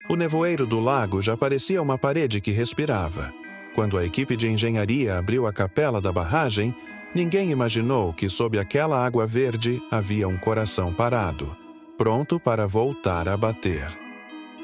O nevoeiro do lago já parecia uma parede que respirava. Quando a equipe de engenharia abriu a capela da barragem, ninguém imaginou que sob aquela água verde havia um coração parado, pronto para voltar a bater.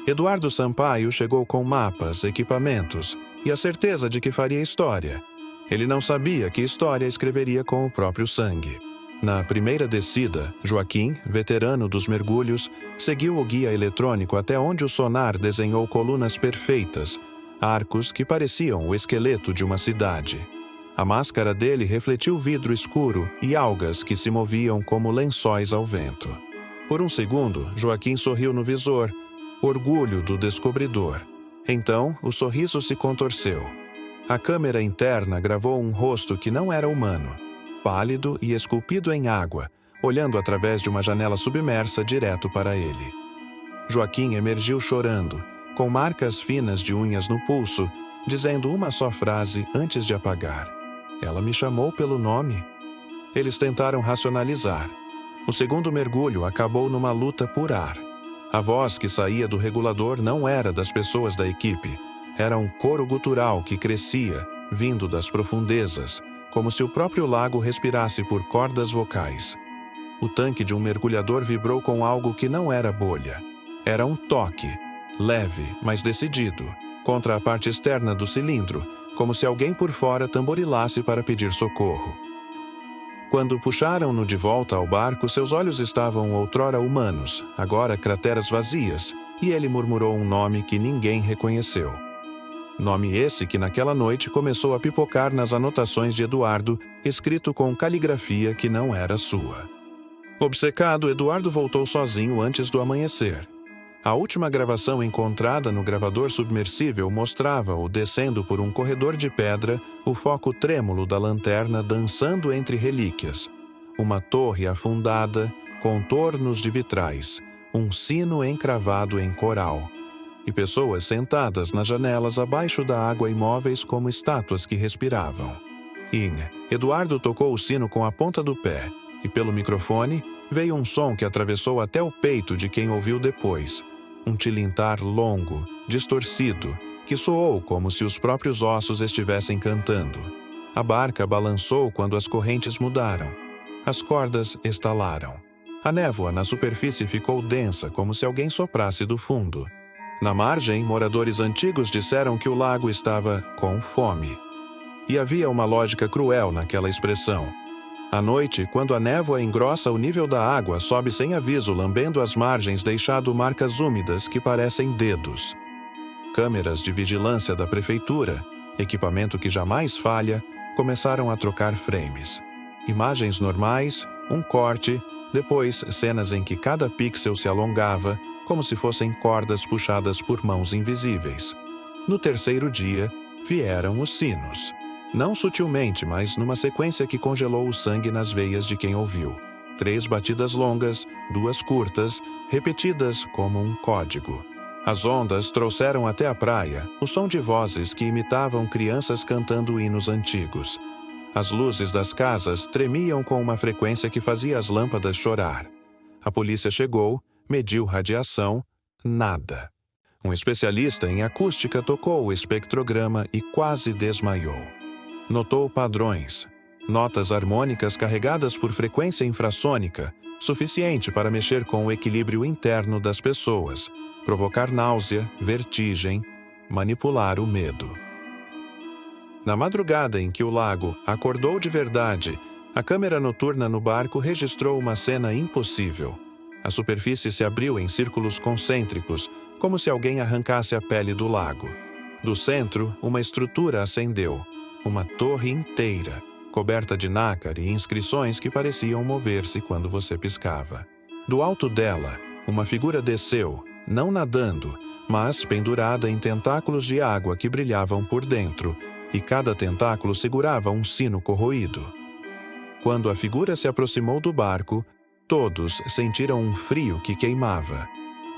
Eduardo Sampaio chegou com mapas, equipamentos e a certeza de que faria história. Ele não sabia que história escreveria com o próprio sangue. Na primeira descida, Joaquim, veterano dos mergulhos, seguiu o guia eletrônico até onde o sonar desenhou colunas perfeitas, arcos que pareciam o esqueleto de uma cidade. A máscara dele refletiu vidro escuro e algas que se moviam como lençóis ao vento. Por um segundo, Joaquim sorriu no visor, orgulho do descobridor. Então, o sorriso se contorceu. A câmera interna gravou um rosto que não era humano, pálido e esculpido em água, olhando através de uma janela submersa direto para ele. Joaquim emergiu chorando, com marcas finas de unhas no pulso, dizendo uma só frase antes de apagar. Ela me chamou pelo nome. Eles tentaram racionalizar. O segundo mergulho acabou numa luta por ar. A voz que saía do regulador não era das pessoas da equipe. Era um coro gutural que crescia, vindo das profundezas, como se o próprio lago respirasse por cordas vocais. O tanque de um mergulhador vibrou com algo que não era bolha. Era um toque, leve, mas decidido, contra a parte externa do cilindro, como se alguém por fora tamborilasse para pedir socorro. Quando puxaram-no de volta ao barco, seus olhos estavam outrora humanos, agora crateras vazias, e ele murmurou um nome que ninguém reconheceu. Nome esse que naquela noite começou a pipocar nas anotações de Eduardo, escrito com caligrafia que não era sua. Obcecado, Eduardo voltou sozinho antes do amanhecer. A última gravação encontrada no gravador submersível mostrava-o descendo por um corredor de pedra, o foco trêmulo da lanterna dançando entre relíquias. Uma torre afundada, contornos de vitrais, um sino encravado em coral. E pessoas sentadas nas janelas abaixo da água imóveis como estátuas que respiravam. Eduardo tocou o sino com a ponta do pé, e pelo microfone veio um som que atravessou até o peito de quem ouviu depois. Um tilintar longo, distorcido, que soou como se os próprios ossos estivessem cantando. A barca balançou quando as correntes mudaram. As cordas estalaram. A névoa na superfície ficou densa, como se alguém soprasse do fundo. Na margem, moradores antigos disseram que o lago estava com fome. E havia uma lógica cruel naquela expressão. À noite, quando a névoa engrossa o nível da água, sobe sem aviso, lambendo as margens, deixando marcas úmidas que parecem dedos. Câmeras de vigilância da prefeitura, equipamento que jamais falha, começaram a trocar frames. Imagens normais, um corte, depois cenas em que cada pixel se alongava, como se fossem cordas puxadas por mãos invisíveis. No terceiro dia, vieram os sinos. Não sutilmente, mas numa sequência que congelou o sangue nas veias de quem ouviu. 3 batidas longas, 2 curtas, repetidas como um código. As ondas trouxeram até a praia o som de vozes que imitavam crianças cantando hinos antigos. As luzes das casas tremiam com uma frequência que fazia as lâmpadas chorar. A polícia chegou, mediu radiação, nada. Um especialista em acústica tocou o espectrograma e quase desmaiou. Notou padrões, notas harmônicas carregadas por frequência infrassônica, suficiente para mexer com o equilíbrio interno das pessoas, provocar náusea, vertigem, manipular o medo. Na madrugada em que o lago acordou de verdade, a câmera noturna no barco registrou uma cena impossível. A superfície se abriu em círculos concêntricos, como se alguém arrancasse a pele do lago. Do centro, uma estrutura ascendeu, uma torre inteira, coberta de nácar e inscrições que pareciam mover-se quando você piscava. Do alto dela, uma figura desceu, não nadando, mas pendurada em tentáculos de água que brilhavam por dentro, e cada tentáculo segurava um sino corroído. Quando a figura se aproximou do barco, todos sentiram um frio que queimava.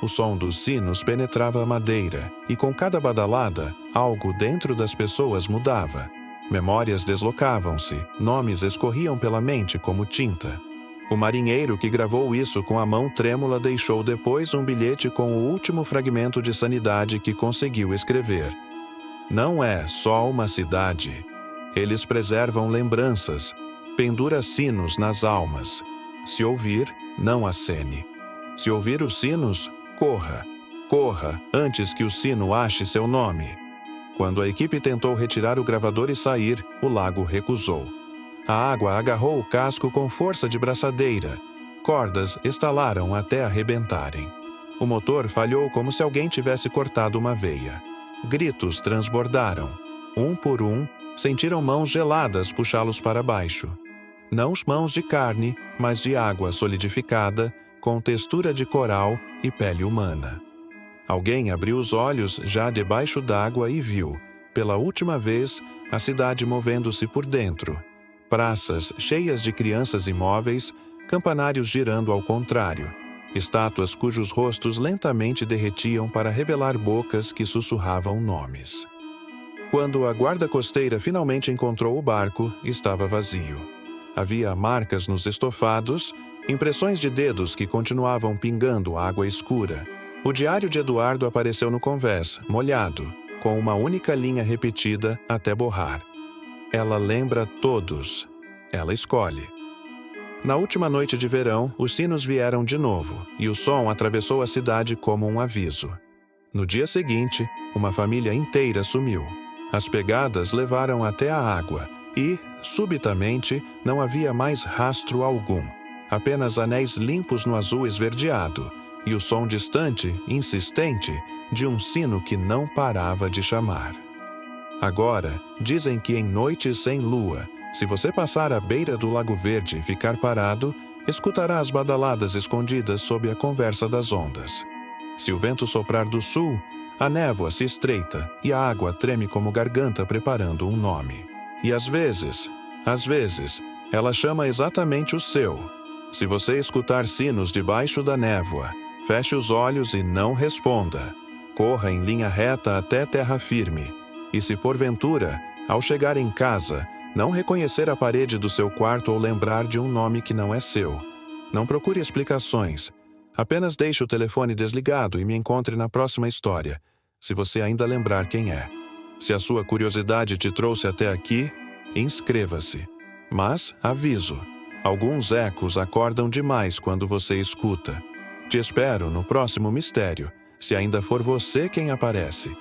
O som dos sinos penetrava a madeira, e com cada badalada, algo dentro das pessoas mudava. Memórias deslocavam-se, nomes escorriam pela mente como tinta. O marinheiro que gravou isso com a mão trêmula deixou depois um bilhete com o último fragmento de sanidade que conseguiu escrever. Não é só uma cidade. Eles preservam lembranças, pendura sinos nas almas. Se ouvir, não acene. Se ouvir os sinos, corra. Corra antes que o sino ache seu nome. Quando a equipe tentou retirar o gravador e sair, o lago recusou. A água agarrou o casco com força de braçadeira. Cordas estalaram até arrebentarem. O motor falhou como se alguém tivesse cortado uma veia. Gritos transbordaram. Um por um, sentiram mãos geladas puxá-los para baixo. Não mãos de carne, mas de água solidificada, com textura de coral e pele humana. Alguém abriu os olhos já debaixo d'água e viu, pela última vez, a cidade movendo-se por dentro. Praças cheias de crianças imóveis, campanários girando ao contrário, estátuas cujos rostos lentamente derretiam para revelar bocas que sussurravam nomes. Quando a guarda costeira finalmente encontrou o barco, estava vazio. Havia marcas nos estofados, impressões de dedos que continuavam pingando água escura. O diário de Eduardo apareceu no convés, molhado, com uma única linha repetida até borrar. Ela lembra todos. Ela escolhe. Na última noite de verão, os sinos vieram de novo, e o som atravessou a cidade como um aviso. No dia seguinte, uma família inteira sumiu. As pegadas levaram até a água, e, subitamente, não havia mais rastro algum. Apenas anéis limpos no azul esverdeado, e o som distante, insistente, de um sino que não parava de chamar. Agora, dizem que em noites sem lua, se você passar à beira do Lago Verde e ficar parado, escutará as badaladas escondidas sob a conversa das ondas. Se o vento soprar do sul, a névoa se estreita e a água treme como garganta preparando um nome. E às vezes, ela chama exatamente o seu. Se você escutar sinos debaixo da névoa, feche os olhos e não responda. Corra em linha reta até terra firme. E se porventura, ao chegar em casa, não reconhecer a parede do seu quarto ou lembrar de um nome que não é seu, não procure explicações. Apenas deixe o telefone desligado e me encontre na próxima história, se você ainda lembrar quem é. Se a sua curiosidade te trouxe até aqui, inscreva-se. Mas, aviso, alguns ecos acordam demais quando você escuta. Te espero no próximo mistério, se ainda for você quem aparece.